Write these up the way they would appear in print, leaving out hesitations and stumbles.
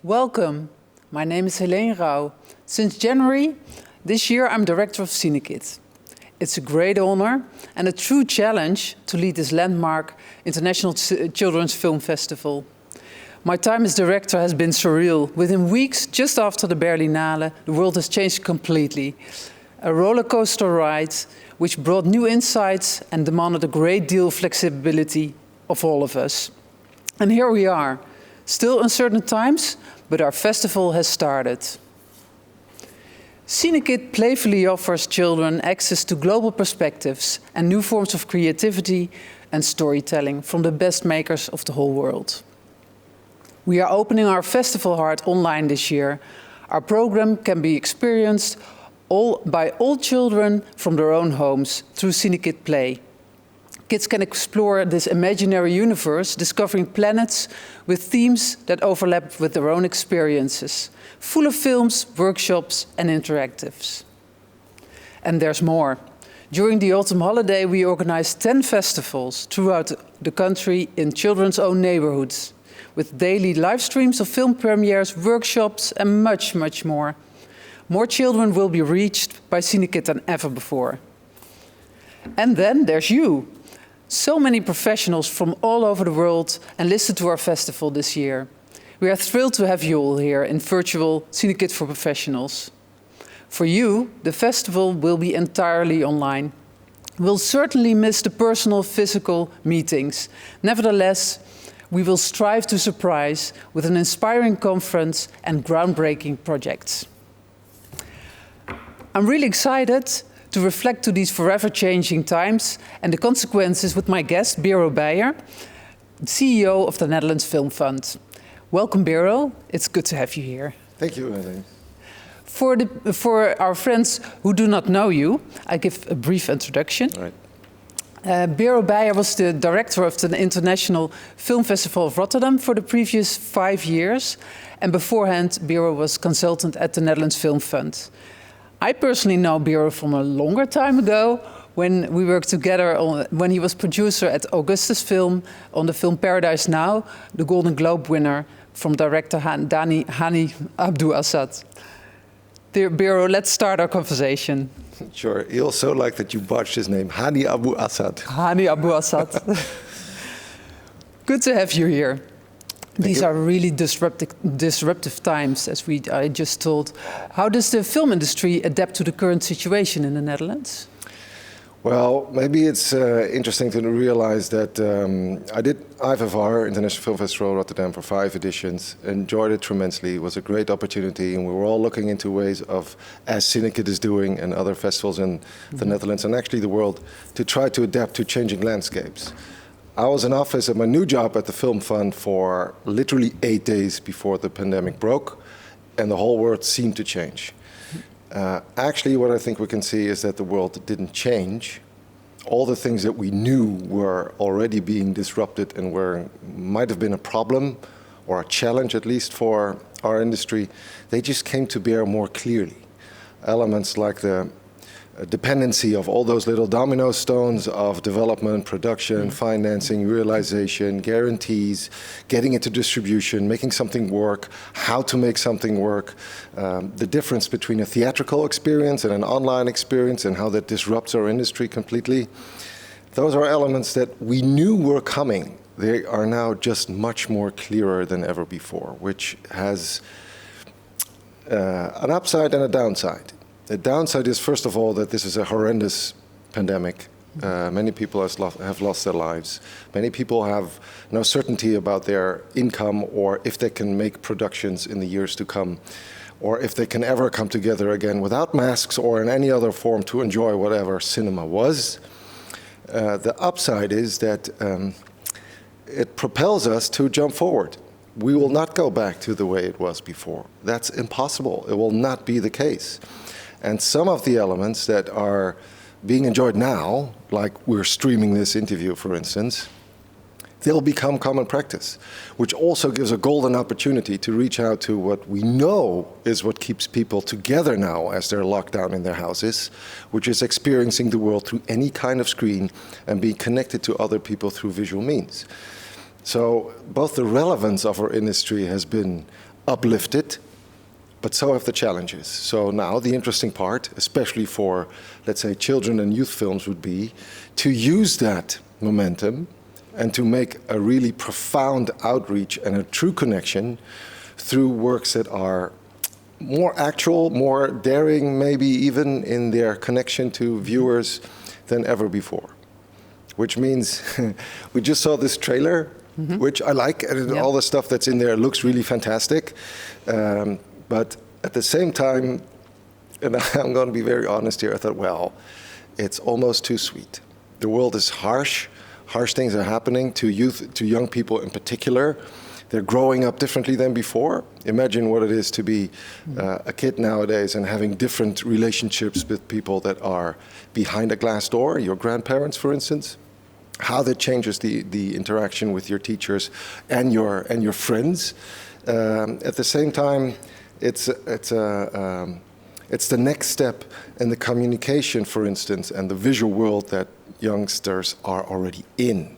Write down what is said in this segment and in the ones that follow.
Welcome. My name is Heleen Rouw. Since January this year, I'm director of Cinekid. It's a great honor and a true challenge to lead this landmark international children's film festival. My time as director has been surreal. Within weeks, just after the Berlinale, the world has changed completely. A roller coaster ride which brought new insights and demanded a great deal of flexibility of all of us. And here we are, still uncertain times, but our festival has started. Cinekid playfully offers children access to global perspectives and new forms of creativity and storytelling from the best makers of the whole world. We are opening our festival heart online this year. Our program can be experienced by all children from their own homes through Cinekid Play. Kids can explore this imaginary universe, discovering planets with themes that overlap with their own experiences, full of films, workshops, and interactives. And there's more. During the autumn holiday, we organized 10 festivals throughout the country in children's own neighborhoods, with daily live streams of film premieres, workshops, and much, much more. More children will be reached by Cinekid than ever before. And then there's you. So many professionals from all over the world enlisted to our festival this year. We are thrilled to have you all here in virtual Cinekid for Professionals. For you, the festival will be entirely online. We'll certainly miss the personal, physical meetings. Nevertheless, we will strive to surprise with an inspiring conference and groundbreaking projects. I'm really excited to reflect to these forever-changing times and the consequences with my guest, Beyer, CEO of the Netherlands Film Fund. Welcome, Bero. It's good to have you here. Thank you, Heleen. For our friends who do not know you, I give a brief introduction. Right. Beyer was the director of the International Film Festival of Rotterdam for the previous 5 years. And beforehand, Bero was consultant at the Netherlands Film Fund. I personally know Bero from a longer time ago when we worked together when he was producer at Augustus Film on the film Paradise Now, the Golden Globe winner from director Hani Abdou Assad. Dear Bero, let's start our conversation. Sure. He also liked that you botched his name, Hani Abou Assad. Hani Abou Assad. Good to have you here. These are really disruptive times, as I just told. How does the film industry adapt to the current situation in the Netherlands? Well, maybe it's interesting to realize that I did IFFR, International Film Festival Rotterdam, for 5 editions. Enjoyed it tremendously. It was a great opportunity, and we were all looking into ways of, as Cinekid is doing and other festivals in the Netherlands and actually the world, to try to adapt to changing landscapes. I was in office at my new job at the Film Fund for literally 8 days before the pandemic broke, and the whole world seemed to change. Actually, what I think we can see is that the world didn't change. All the things that we knew were already being disrupted and might have been a problem or a challenge, at least for our industry, they just came to bear more clearly. Elements like the dependency of all those little domino stones of development, production, financing, realization, guarantees, getting into distribution, making something work, how to make something work, the difference between a theatrical experience and an online experience and how that disrupts our industry completely. Those are elements that we knew were coming. They are now just much more clearer than ever before, which has an upside and a downside. The downside is, first of all, that this is a horrendous pandemic. Many people have lost their lives. Many people have no certainty about their income or if they can make productions in the years to come, or if they can ever come together again without masks or in any other form to enjoy whatever cinema was. The upside is that it propels us to jump forward. We will not go back to the way it was before. That's impossible. It will not be the case. And some of the elements that are being enjoyed now, like we're streaming this interview, for instance, they'll become common practice, which also gives a golden opportunity to reach out to what we know is what keeps people together now as they're locked down in their houses, which is experiencing the world through any kind of screen and being connected to other people through visual means. So both the relevance of our industry has been uplifted, but so have the challenges. So now the interesting part, especially for, let's say, children and youth films, would be to use that momentum and to make a really profound outreach and a true connection through works that are more actual, more daring, maybe even in their connection to viewers than ever before. Which means we just saw this trailer, which I like, and all the stuff that's in there looks really fantastic. But at the same time, and I'm going to be very honest here, I thought, well, it's almost too sweet. The world is harsh. Harsh things are happening to youth, to young people in particular. They're growing up differently than before. Imagine what it is to be a kid nowadays and having different relationships with people that are behind a glass door, your grandparents, for instance. How that changes the interaction with your teachers and your friends. At the same time, it's the next step in the communication, for instance, and the visual world that youngsters are already in.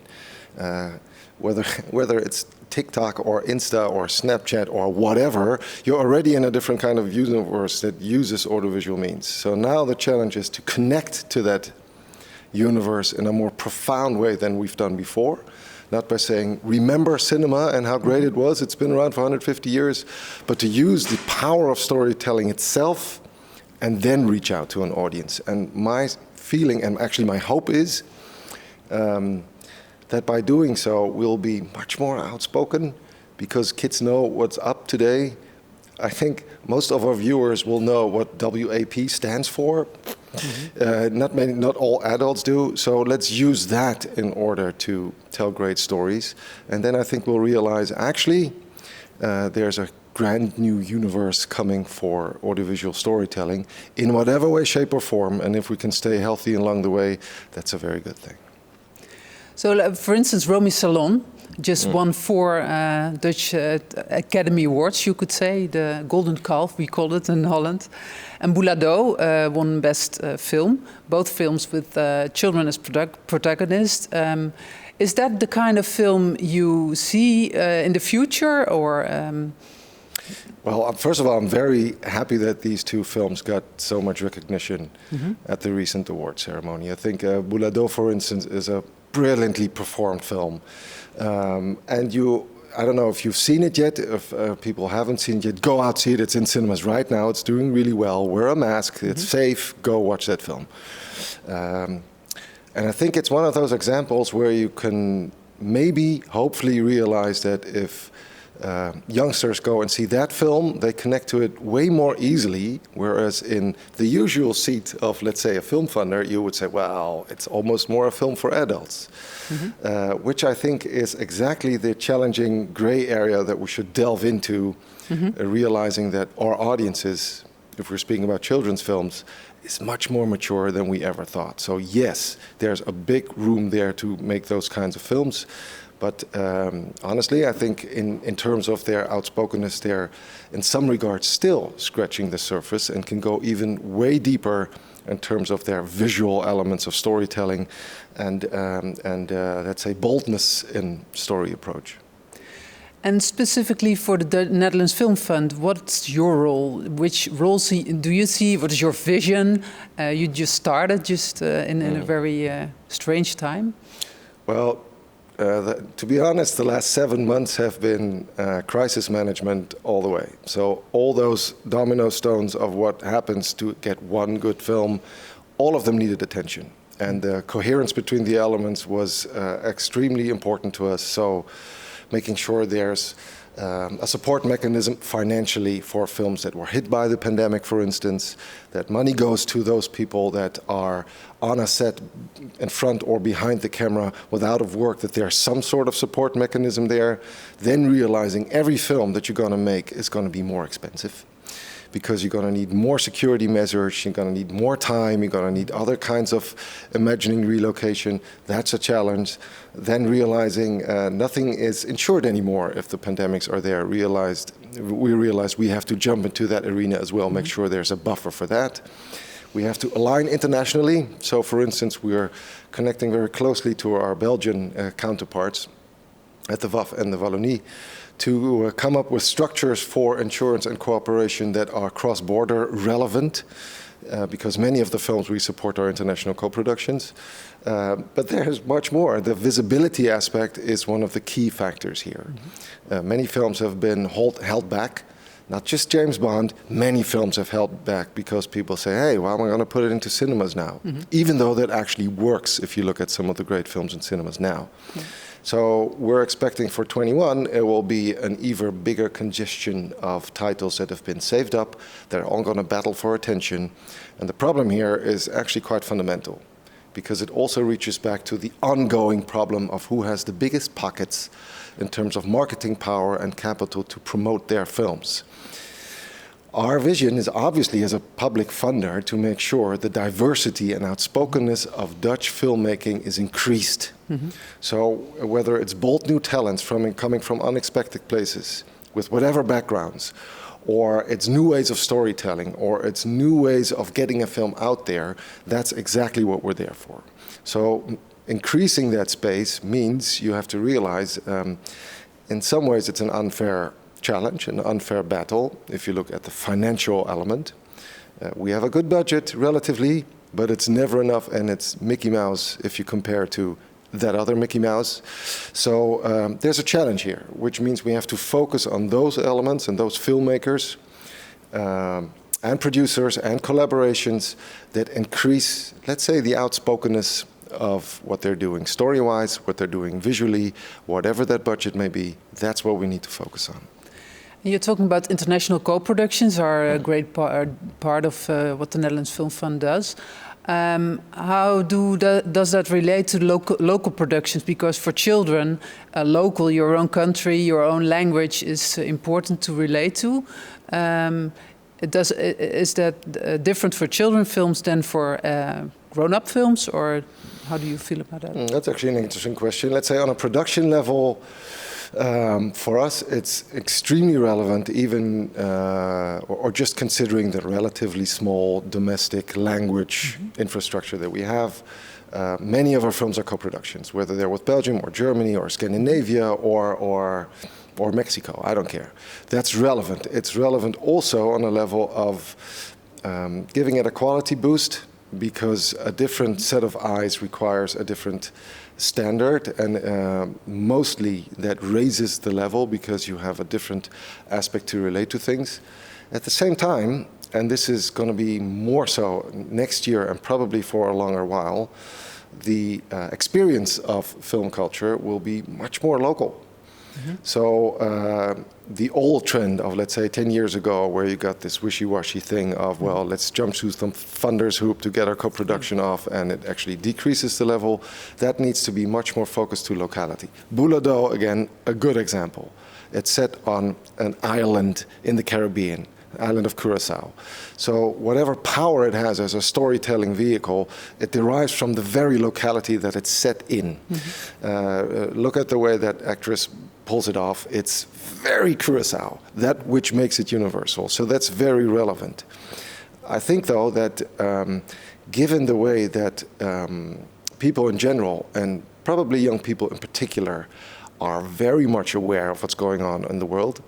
Whether it's TikTok or Insta or Snapchat or whatever, you're already in a different kind of universe that uses audiovisual means. So now the challenge is to connect to that universe in a more profound way than we've done before. Not by saying, remember cinema and how great it was, it's been around for 150 years, but to use the power of storytelling itself and then reach out to an audience. And my feeling, and actually my hope is, that by doing so, we'll be much more outspoken because kids know what's up today. I think most of our viewers will know what WAP stands for. Not all adults do, so let's use that in order to tell great stories. And then I think we'll realize, actually, there's a grand new universe coming for audiovisual storytelling in whatever way, shape, or form. And if we can stay healthy along the way, that's a very good thing. So, for instance, Romy Salon just won 4 Dutch Academy Awards, you could say, the Golden Calf, we call it in Holland. And Boulado won Best Film, both films with children as protagonists. Is that the kind of film you see in the future, or? Well, first of all, I'm very happy that these 2 films got so much recognition at the recent award ceremony. I think Boulado, for instance, is a brilliantly performed film. And I don't know if you've seen it yet, if people haven't seen it yet, go out, see it. It's in cinemas right now. It's doing really well. Wear a mask. It's safe. Go watch that film. And I think it's one of those examples where you can maybe, hopefully realize that if youngsters go and see that film, they connect to it way more easily, whereas in the usual seat of, let's say, a film funder, you would say, well, it's almost more a film for adults, which I think is exactly the challenging gray area that we should delve into, realizing that our audiences, if we're speaking about children's films, is much more mature than we ever thought. So yes, there's a big room there to make those kinds of films. But honestly, I think in terms of their outspokenness, they're in some regards still scratching the surface and can go even way deeper in terms of their visual elements of storytelling and let's say boldness in story approach. And specifically for the Netherlands Film Fund, what's your role? Which roles do you see? What is your vision? You just started in a very strange time. Well, to be honest, the last 7 months have been crisis management all the way. So all those domino stones of what happens to get one good film, all of them needed attention. And the coherence between the elements was extremely important to us. So making sure there's a support mechanism financially for films that were hit by the pandemic, for instance, that money goes to those people that are on a set in front or behind the camera without of work, that there's some sort of support mechanism there. Then realizing every film that you're going to make is going to be more expensive, because you're going to need more security measures, you're going to need more time, you're going to need other kinds of imagining relocation. That's a challenge. Then realizing nothing is insured anymore if the pandemics are there. We realized we have to jump into that arena as well, make sure there's a buffer for that. We have to align internationally. So for instance, we're connecting very closely to our Belgian counterparts at the WAF and the Wallonie to come up with structures for insurance and cooperation that are cross-border relevant, because many of the films we support are international co-productions. But there's much more. The visibility aspect is one of the key factors here. Many films have been held back, not just James Bond, many films have held back because people say, hey, well, am I going to put it into cinemas now? Even though that actually works if you look at some of the great films in cinemas now. So we're expecting for 21, it will be an even bigger congestion of titles that have been saved up. They're all going to battle for attention. And the problem here is actually quite fundamental, because it also reaches back to the ongoing problem of who has the biggest pockets in terms of marketing power and capital to promote their films. Our vision is obviously, as a public funder, to make sure the diversity and outspokenness of Dutch filmmaking is increased. So whether it's bold new talents coming from unexpected places, with whatever backgrounds, or it's new ways of storytelling, or it's new ways of getting a film out there, that's exactly what we're there for. So increasing that space means you have to realize, in some ways it's an unfair challenge, an unfair battle. If you look at the financial element, we have a good budget relatively, but it's never enough, and it's Mickey Mouse if you compare to that other Mickey Mouse. So there's a challenge here, which means we have to focus on those elements and those filmmakers and producers and collaborations that increase, let's say, the outspokenness of what they're doing story-wise, what they're doing visually, whatever that budget may be. That's what we need to focus on. You're talking about international co-productions are a great part of what the Netherlands Film Fund does. How does that relate to local productions? Because for children, local, your own country, your own language is important to relate to. Is that different for children films than for grown-up films, or how do you feel about that? That's actually an interesting question. Let's say on a production level, for us, it's extremely relevant, even or just considering the relatively small domestic language infrastructure that we have. Many of our films are co-productions, whether they're with Belgium or Germany or Scandinavia or Mexico. I don't care. That's relevant. It's relevant also on a level of giving it a quality boost, because a different set of eyes requires a different standard, and mostly that raises the level because you have a different aspect to relate to things. At the same time, and this is going to be more so next year and probably for a longer while, the experience of film culture will be much more local. So the old trend of, let's say, 10 years ago, where you got this wishy-washy thing of, well, let's jump through some funders hoop to get our co-production off, and it actually decreases the level, that needs to be much more focused to locality. Boulado, again, a good example. It's set on an island in the Caribbean, island of Curaçao. So whatever power it has as a storytelling vehicle, it derives from the very locality that it's set in. Look at the way that actress pulls it off. It's very Curaçao, that which makes it universal. So that's very relevant. I think, though, that given the way that people in general, and probably young people in particular, are very much aware of what's going on in the world,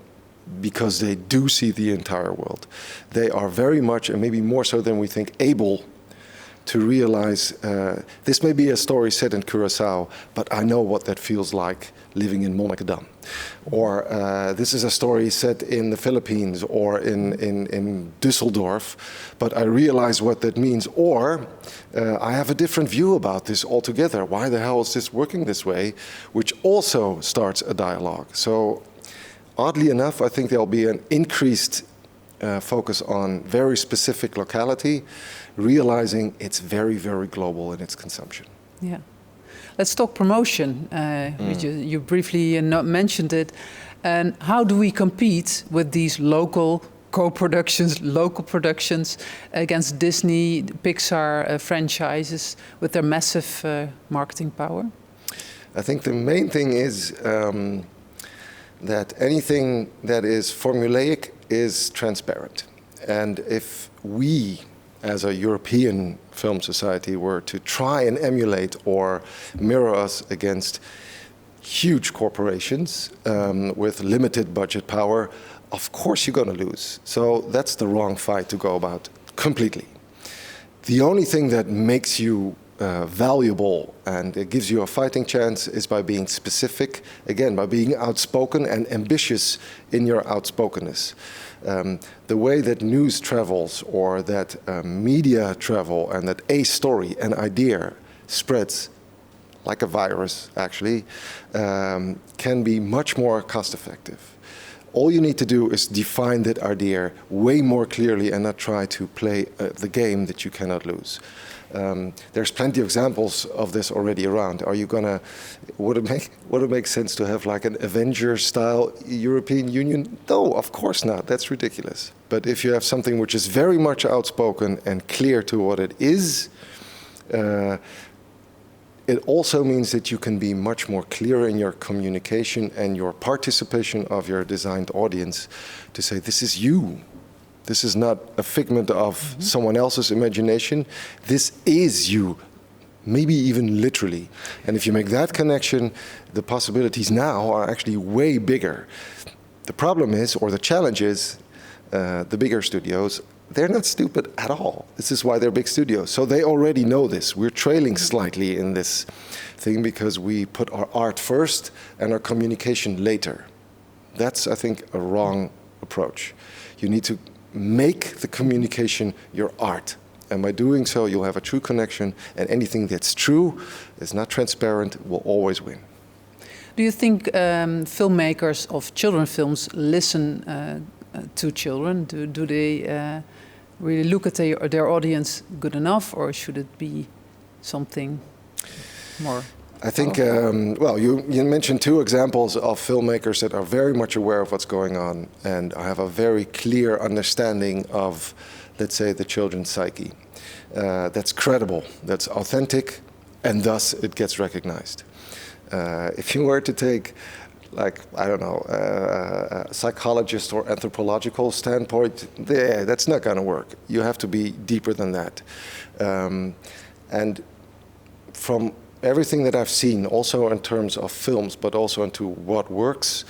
because they do see the entire world. They are very much, and maybe more so than we think, able to realize this may be a story set in Curaçao, but I know what that feels like living in Monnikendam. Or this is a story set in the Philippines or in Düsseldorf, but I realize what that means. Or I have a different view about this altogether. Why the hell is this working this way? Which also starts a dialogue. So oddly enough, I think there'll be an increased focus on very specific locality, realizing it's very, very global in its consumption. Yeah. Let's talk promotion. You briefly mentioned it. And how do we compete with these local co-productions, local productions against Disney, Pixar franchises with their massive marketing power? I think the main thing is that anything that is formulaic is transparent. And if we, as a European film society, were to try and emulate or mirror us against huge corporations with limited budget power, of course you're going to lose. So that's the wrong fight to go about completely. The only thing that makes you valuable and it gives you a fighting chance is by being specific, again, by being outspoken and ambitious in your outspokenness. The way that news travels or that media travel and that a story, an idea spreads like a virus actually, can be much more cost effective. All you need to do is define that idea way more clearly and not try to play the game that you cannot lose. There's plenty of examples of this already around. Are you gonna? Would it make sense to have like an Avengers-style European Union? No, of course not. That's ridiculous. But if you have something which is very much outspoken and clear to what it is, it also means that you can be much more clear in your communication and your participation of your designed audience to say, this is you. This is not a figment of someone else's imagination. This is you, maybe even literally. And if you make that connection, the possibilities now are actually way bigger. The problem is, or the challenge is, the bigger studios, they're not stupid at all. This is why they're big studios. So they already know this. We're trailing slightly in this thing because we put our art first and our communication later. That's, I think, a wrong approach. You need to make the communication your art. And by doing so, you'll have a true connection, and anything that's true, is not transparent, will always win. Do you think filmmakers of children's films listen to children? Do they really look at their audience good enough, or should it be something more? I think, well, you mentioned two examples of filmmakers that are very much aware of what's going on and have a very clear understanding of, let's say, the children's psyche. That's credible, that's authentic, and thus it gets recognized. If you were to take, like, I don't know, a psychologist or anthropological standpoint, that's not going to work. You have to be deeper than that. And from everything that I've seen, also in terms of films, but also into what works,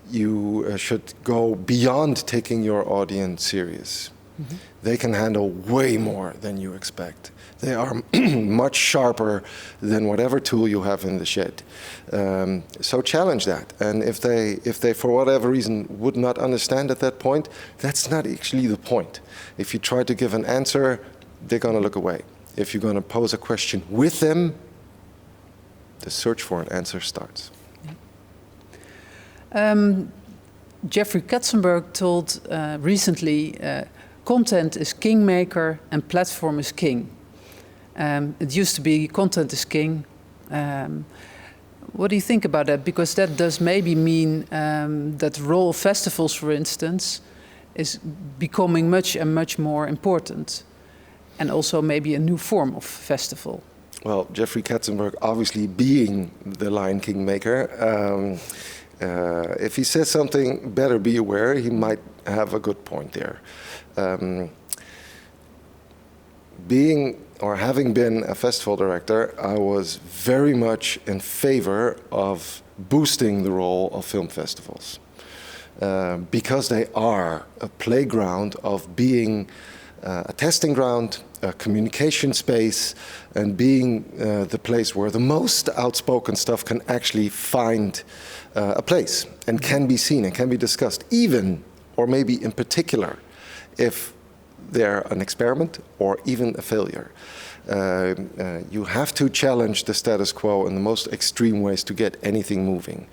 you should go beyond taking your audience serious. They can handle way more than you expect. They are much sharper than whatever tool you have in the shed. So challenge that. And if they, for whatever reason, would not understand at that point, that's not actually the point. If you try to give an answer, they're going to look away. If you're going to pose a question with them, the search for an answer starts. Jeffrey Katzenberg told recently, content is kingmaker and platform is king. It used to be content is king. What do you think about that? Because that does maybe mean that the role of festivals, for instance, is becoming much more important. And also maybe a new form of festival. Well, Jeffrey Katzenberg obviously being the Lion King maker, if he says something, better be aware, he might have a good point there. Having been a festival director, I was very much in favor of boosting the role of film festivals. Because they are a playground of being a testing ground, a communication space, and being the place where the most outspoken stuff can actually find a place and can be seen and can be discussed, even, or maybe in particular, if they're an experiment or even a failure. You have to challenge the status quo in the most extreme ways to get anything moving.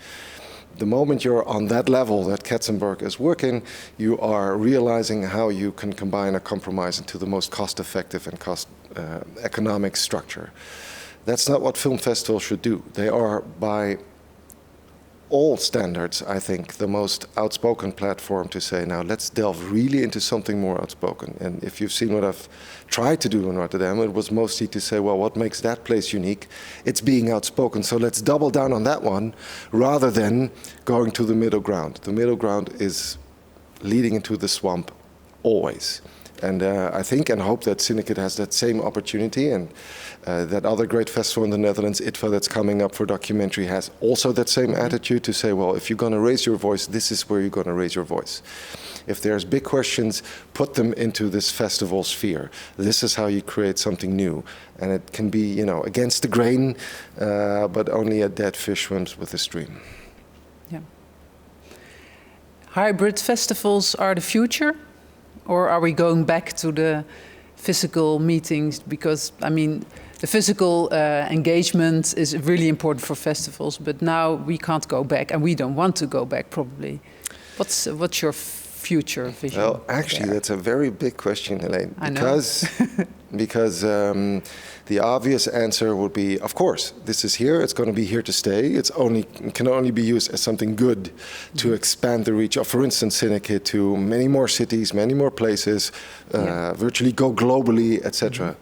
The moment you're on that level that Katzenberg is working, you are realizing how you can combine a compromise into the most cost-effective and economic structure. That's not what film festivals should do. They are, by all standards, I think, the most outspoken platform to say, now let's delve really into something more outspoken. And if you've seen what I've tried to do in Rotterdam, it was mostly to say, well, what makes that place unique? It's being outspoken, so let's double down on that one, rather than going to the middle ground. The middle ground is leading into the swamp, always. And I think and hope that Cinekid has that same opportunity, and that other great festival in the Netherlands, ITVA, that's coming up for documentary, has also that same attitude to say, well, if you're going to raise your voice, this is where you're going to raise your voice. If there's big questions, put them into this festival sphere. This is how you create something new. And it can be, you know, against the grain, but only a dead fish swims with the stream. Yeah. Hybrid festivals are the future? Or are we going back to the physical meetings? Because, I mean, the physical engagement is really important for festivals, but now we can't go back, and we don't want to go back, probably. What's your future vision? Well, actually, that's a very big question, Heleen. Because the obvious answer would be, of course, this is here. It's going to be here to stay. It can only be used as something good to expand the reach of, for instance, Cinekid to many more cities, many more places, virtually go globally, etc.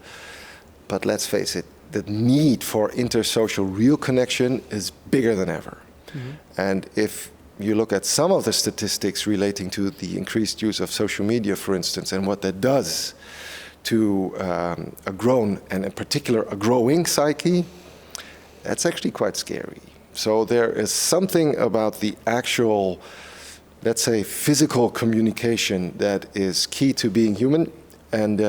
But let's face it, the need for intersocial real connection is bigger than ever. And if you look at some of the statistics relating to the increased use of social media, for instance, and what that does to a grown, and in particular a growing psyche, that's actually quite scary. So there is something about the actual, let's say, physical communication that is key to being human, and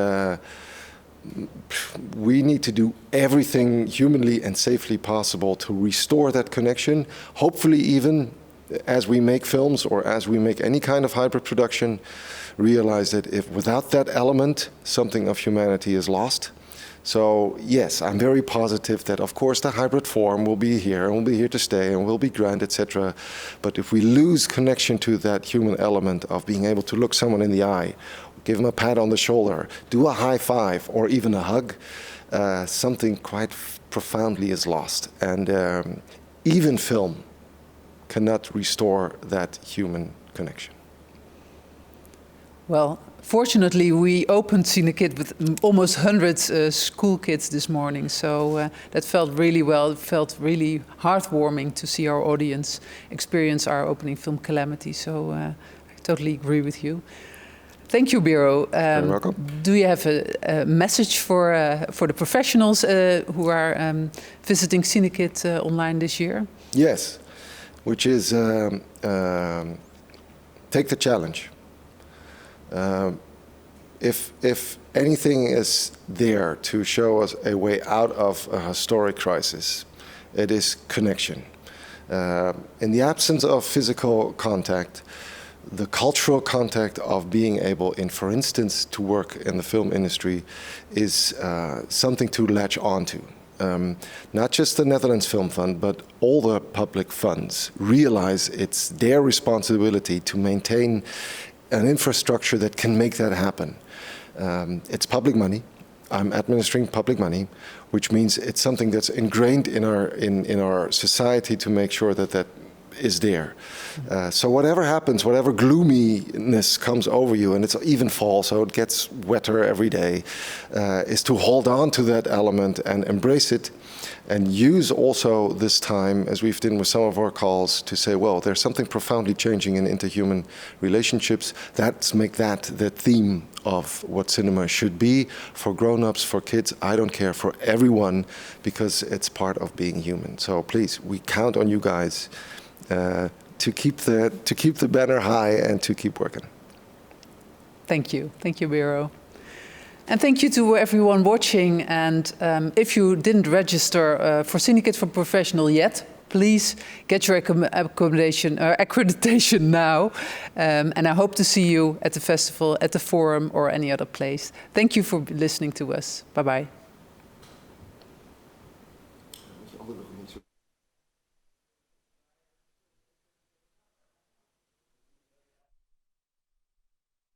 we need to do everything humanly and safely possible to restore that connection, hopefully even as we make films or as we make any kind of hybrid production, realize that if without that element, something of humanity is lost. So yes, I'm very positive that of course the hybrid form will be here and will be here to stay and will be grand, etc. But if we lose connection to that human element of being able to look someone in the eye, give them a pat on the shoulder, do a high five or even a hug, something quite profoundly is lost. And even film cannot restore that human connection. Well, fortunately, we opened Cinekid with almost 100 school kids this morning, so that felt really well. It felt really heartwarming to see our audience experience our opening film Calamity, so I totally agree with you. Thank you, Bero. You're welcome. Do you have a message for the professionals who are visiting Cinekid online this year? Yes, which is take the challenge. if anything is there to show us a way out of a historic crisis, it is connection. In the absence of physical contact, the cultural contact of being able, for instance, to work in the film industry is something to latch onto. Not just the Netherlands Film Fund, but all the public funds realize it's their responsibility to maintain an infrastructure that can make that happen. It's public money. I'm administering public money, which means it's something that's ingrained in our society to make sure that that is there. So whatever happens, whatever gloominess comes over you, and it's even fall, so it gets wetter every day, is to hold on to that element and embrace it, and use also this time, as we've done with some of our calls, to say, well, there's something profoundly changing in interhuman relationships. Let's make that the theme of what cinema should be for grown-ups, for kids, I don't care, for everyone, because it's part of being human. So please, we count on you guys to keep the banner high and to keep working. Thank you, Bero. And thank you to everyone watching. And if you didn't register for Cinekid for Professional yet, please get your accreditation now. And I hope to see you at the festival, at the forum, or any other place. Thank you for listening to us. Bye-bye.